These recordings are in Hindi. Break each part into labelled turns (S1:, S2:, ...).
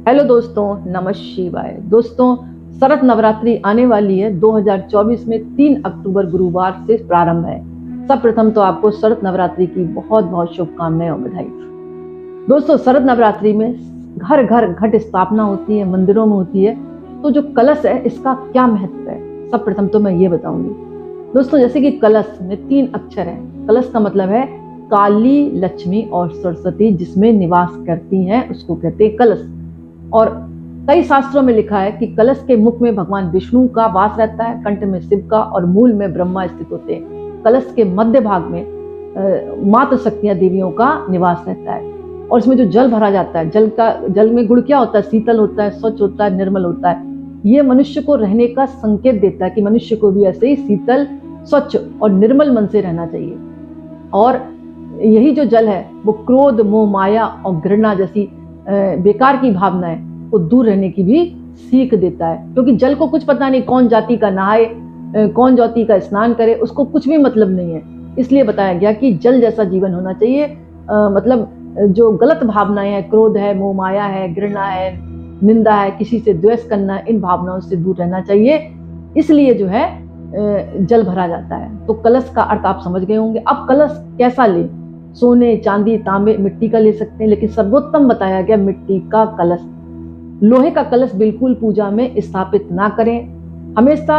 S1: हेलो दोस्तों, नमः शिवाय। दोस्तों, शरद नवरात्रि आने वाली है 2024 में 3 अक्टूबर गुरुवार से प्रारंभ है। सब प्रथम तो आपको शरद नवरात्रि की बहुत बहुत शुभकामनाएं और बधाई। दोस्तों, शरद नवरात्रि में घर घर घट स्थापना होती है, मंदिरों में होती है। तो जो कलश है इसका क्या महत्व है, सब प्रथम तो मैं ये बताऊंगी। दोस्तों, जैसे कि कलश में 3 अक्षर है। कलश का मतलब है काली, लक्ष्मी और सरस्वती जिसमें निवास करती हैं, उसको कहते हैं कलश। और कई शास्त्रों में लिखा है कि कलश के मुख में भगवान विष्णु का वास रहता है, कंठ में शिव का और मूल में ब्रह्मा स्थित होते हैं। कलश के मध्य भाग में मातृ शक्तियां देवियों का निवास रहता है। और इसमें जो जल भरा जाता है, जल में गुण क्या होता है? शीतल होता है, स्वच्छ होता है, निर्मल होता है। ये मनुष्य को रहने का संकेत देता है कि मनुष्य को भी ऐसे ही शीतल, स्वच्छ और निर्मल मन से रहना चाहिए। और यही जो जल है वो क्रोध, मोह, माया और घृणा जैसी बेकार की भावनाएं को दूर रहने की भी सीख देता है। क्योंकि जल को कुछ पता नहीं, कौन जाति का नहाए, कौन जाति का स्नान करे, उसको कुछ भी मतलब नहीं है। इसलिए बताया गया कि जल जैसा जीवन होना चाहिए। मतलब जो गलत भावनाएं हैं, क्रोध है, मोह माया है, घृणा है, निंदा है, किसी से द्वेष करना, इन भावनाओं से दूर रहना चाहिए। इसलिए जो है जल भरा जाता है। तो कलश का अर्थ आप समझ गए होंगे। अब कलश कैसा ले? सोने, चांदी, तांबे, मिट्टी का ले सकते हैं, लेकिन सर्वोत्तम बताया गया मिट्टी का कलश। लोहे का कलश बिल्कुल पूजा में स्थापित ना करें। हमेशा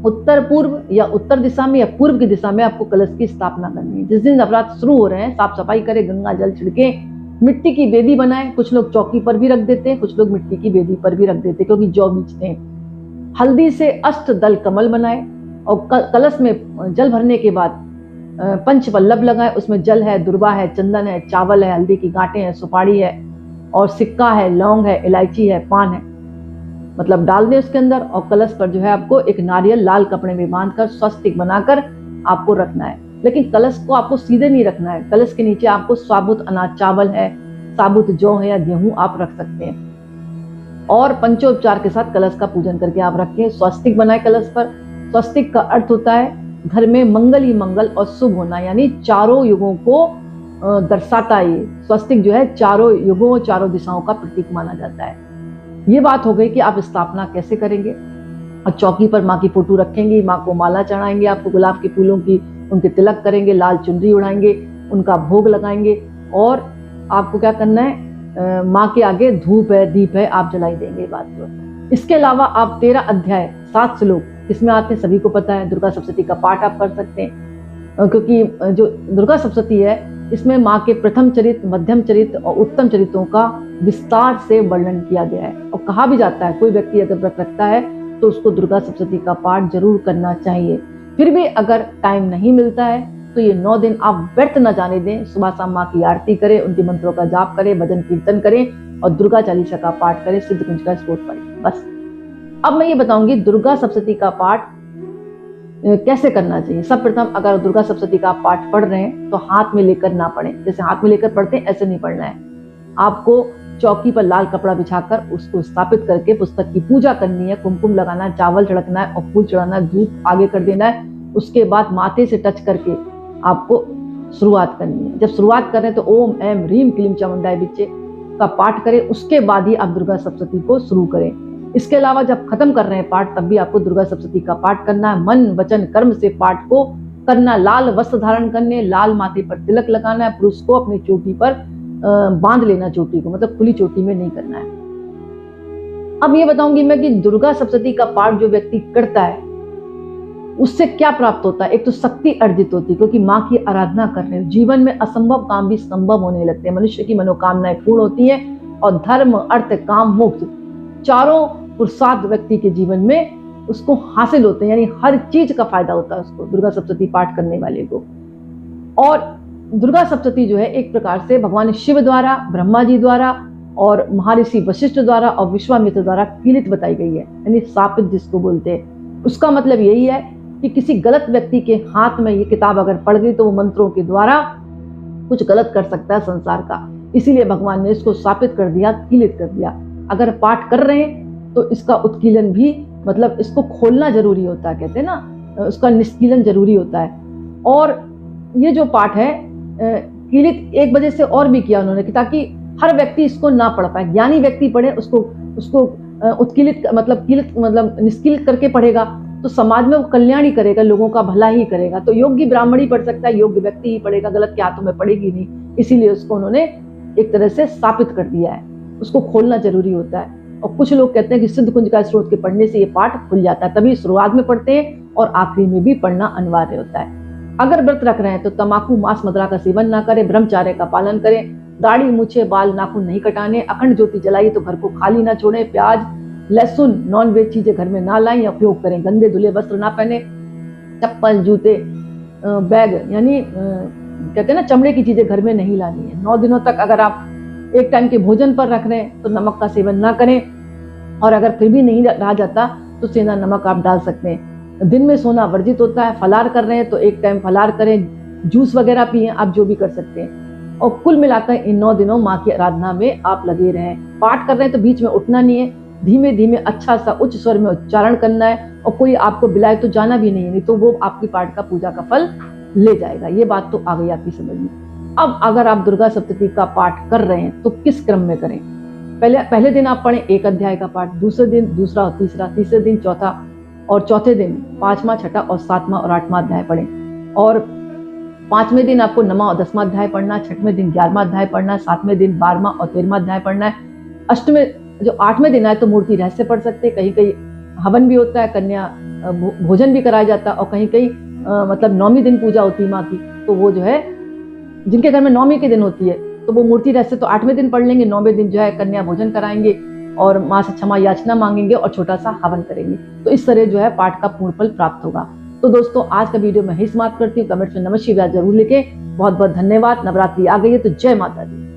S1: उत्तर पूर्व या उत्तर दिशा में या पूर्व की दिशा में आपको कलश की स्थापना करनी है। जिस दिन नवरात्र शुरू हो रहे हैं, साफ सफाई करें, गंगा जल छिड़के, मिट्टी की बेदी बनाएं। कुछ लोग चौकी पर भी रख देते हैं, कुछ लोग मिट्टी की बेदी पर भी रख देते हैं, क्योंकि जौ बीजते हैं। हल्दी से अष्टदल कमल बनाए और कलश में जल भरने के बाद पंच पल्लव लगाए। उसमें जल है, दुर्वा है, चंदन है, चावल है, हल्दी की गांठें हैं, सुपारी है और सिक्का है, लौंग है, इलायची है, पान है, मतलब डाल दें उसके अंदर। और कलश पर जो है आपको एक नारियल लाल कपड़े में बांधकर स्वस्तिक बनाकर आपको रखना है। लेकिन कलश को आपको सीधे नहीं रखना है। कलश के नीचे आपको साबुत अनाज, चावल है, साबुत जौ है या गेहूं आप रख सकते हैं। और पंचोपचार के साथ कलश का पूजन करके आप रखें। स्वस्तिक बनाए कलश पर। स्वस्तिक का अर्थ होता है घर में मंगल ही मंगल और शुभ होना, यानी चारों युगों को दर्शाता है। ये स्वस्तिक जो है चारों युगों, चारों दिशाओं का प्रतीक माना जाता है। ये बात हो गई कि आप स्थापना कैसे करेंगे। और चौकी पर माँ की फोटो रखेंगे, माँ को माला चढ़ाएंगे, आपको गुलाब के फूलों की उनके तिलक करेंगे, लाल चुनरी उड़ाएंगे, उनका भोग लगाएंगे। और आपको क्या करना है, माँ के आगे धूप है, दीप है, आप जलाई देंगे बात को। इसके अलावा आप 13 अध्याय 7 श्लोक इसमें आते हैं, सभी को पता है। दुर्गा सप्तशती का पाठ आप कर सकते हैं, क्योंकि जो दुर्गा सप्तशती है इसमें माँ के प्रथम चरित्र, मध्यम चरित्र और उत्तम चरित्रों का विस्तार से वर्णन किया गया है। और कहा भी जाता है कोई व्यक्ति अगर व्रत रखता है तो उसको दुर्गा सप्तशती का पाठ जरूर करना चाहिए। फिर भी अगर टाइम नहीं मिलता है तो ये 9 दिन आप व्यर्थ न जाने दें। सुबह शाम माँ की आरती करें, उनके मंत्रों का जाप करें, भजन कीर्तन करें और दुर्गा चालीसा का पाठ करें, सिद्ध कुंज का स्तोत्र पढ़ें। बस अब मैं ये बताऊंगी दुर्गा सप्तशती का पाठ कैसे करना चाहिए। सब प्रथम अगर दुर्गा सप्तशती का पाठ पढ़ रहे हैं तो हाथ में लेकर ना पढ़ें। जैसे हाथ में लेकर पढ़ते हैं ऐसे नहीं पढ़ना है। आपको चौकी पर लाल कपड़ा बिछाकर उसको स्थापित करके पुस्तक की पूजा करनी है। कुमकुम लगाना है, चावल छिड़कना है और फूल चढ़ाना है, धूप आगे कर देना है। उसके बाद माथे से टच करके आपको शुरुआत करनी है। जब शुरुआत करें तो ओम ऐम ह्रीम क्लीम चामुंडाय विच्चे का पाठ करें, उसके बाद ही आप दुर्गा सप्तशती को शुरू करें। इसके अलावा जब खत्म कर रहे हैं पाठ तब भी आपको दुर्गा सप्तशती का पाठ करना है। मन वचन कर्म से पाठ को करना। लाल वस्त्र धारण करने, लाल माथे पर तिलक लगाना है। पुरुष को अपनी चोटी पर बांध लेना, चोटी को, मतलब खुली चोटी में नहीं करना है। अब ये बताऊंगी मैं कि दुर्गा सप्तशती का पाठ जो व्यक्ति करता है उससे क्या प्राप्त होता है। एक तो शक्ति अर्जित होती है, क्योंकि माँ की आराधना कर रहे हो। जीवन में असंभव काम भी संभव होने लगते हैं। मनुष्य की मनोकामनाएं पूर्ण होती हैं और धर्म, अर्थ, काम, मोक्ष चारों पुरुषार्थ व्यक्ति के जीवन में उसको हासिल होते हैं। यानी हर चीज का फायदा होता है उसको, दुर्गा सप्तशती पाठ करने वाले को। और दुर्गा सप्तशती जो है एक प्रकार से भगवान शिव द्वारा, ब्रह्मा जी द्वारा और महर्षि वशिष्ठ द्वारा और विश्वामित्र द्वारा कीलित बताई गई है, यानी शापित जिसको बोलते हैं। उसका मतलब यही है कि किसी गलत व्यक्ति के हाथ में ये किताब अगर पड़ गई तो वो मंत्रों के द्वारा कुछ गलत कर सकता है संसार का। इसीलिए भगवान ने इसको शापित कर दिया, कीलित कर दिया। अगर पाठ कर रहे हैं तो इसका उत्कीलन भी, मतलब इसको खोलना जरूरी होता है, कहते हैं ना, उसका निष्कीलन जरूरी होता है। और ये जो पाठ है कीलित एक वजह से और भी किया उन्होंने कि ताकि हर व्यक्ति इसको ना पढ़ पाए, ज्ञानी व्यक्ति पढ़े, उसको उसको उत्कीलित मतलब निष्कीलित करके पढ़ेगा तो समाज में वो कल्याण ही करेगा, लोगों का भला ही करेगा। तो योग्य ब्राह्मण ही पढ़ सकता है, योग्य व्यक्ति ही पढ़ेगा, गलत के हाथों में पड़ेगी नहीं। इसीलिए उसको उन्होंने एक तरह से स्थापित कर दिया है, उसको खोलना जरूरी होता है। और कुछ लोग कहते हैं कि सिद्ध कुंज का स्रोत के पढ़ने से ये पाठ खुल जाता है, तभी शुरुआत में पढ़ते हैं और आखिरी में भी पढ़ना अनिवार्य होता है। अगर व्रत रख रहे हैं तो तंबाकू, मांस, मदिरा का सेवन ना करें, ब्रह्मचार्य का पालन करें, दाढ़ी, मूछे, बाल, नाखून नहीं कटाने, अखंड ज्योति जलाइए तो घर को खाली ना छोड़े, प्याज, लहसुन, नॉन वेज चीजें घर में ना लाएं या उपयोग करें, गंदे धुले वस्त्र ना पहने, चप्पल, जूते, बैग यानी कहते हैं ना चमड़े की चीजें घर में नहीं लानी है। 9 दिनों तक अगर आप एक टाइम के भोजन पर रख रहे हैं तो नमक का सेवन ना करें, और अगर फिर भी नहीं रहा जाता तो सेंधा नमक आप डाल सकते हैं। दिन में सोना वर्जित होता है। फलाहार कर रहे हैं तो एक टाइम फलाहार करें, जूस वगैरह पिए, आप जो भी कर सकते हैं। और कुल मिलाकर इन 9 दिनों माँ की आराधना में आप लगे रहें। पाठ कर रहे हैं तो बीच में उठना नहीं है, धीमे धीमे अच्छा सा उच्च स्वर में उच्चारण करना है, और कोई आपको बुलाए तो जाना भी नहीं है, नहीं तो वो आपकी पाठ का पूजा का फल ले जाएगा। ये बात तो आ गई आपकी समझ में। अब अगर आप दुर्गा सप्तशती का पाठ कर रहे हैं तो किस क्रम में करें? पहले दिन आप पढ़ें 1 अध्याय का पाठ, दूसरे दिन दूसरा और तीसरा, तीसरे दिन चौथा, और चौथे दिन 5वां, 6ठा और 7वां और 8वां अध्याय पढ़ें। और 5वें दिन आपको 9वां और 10वां अध्याय पढ़ना है, 6वें दिन 11वां अध्याय पढ़ना है, 7वें दिन 12वां और 13वां अध्याय पढ़ना है। अष्टवें जो 8वें दिन आए तो मूर्ति रहस्य पढ़ सकते हैं, कहीं कहीं हवन भी होता है, कन्या भोजन भी कराया जाता है, और कहीं कहीं मतलब 9वें दिन पूजा होती है माँ की, तो वो जो है जिनके घर में 9वीं के दिन होती है तो वो मूर्ति रहस्य तो 8वें दिन पढ़ लेंगे, 9वें दिन जो है कन्या भोजन कराएंगे और माँ से क्षमा याचना मांगेंगे और छोटा सा हवन करेंगे। तो इस तरह जो है पाठ का पूर्ण फल प्राप्त होगा। तो दोस्तों आज का वीडियो मैं ही समाप्त करती हूँ। कमेंट में नमः शिवाय जरूर लिखें। बहुत बहुत धन्यवाद। नवरात्रि आ गई है तो जय माता दी।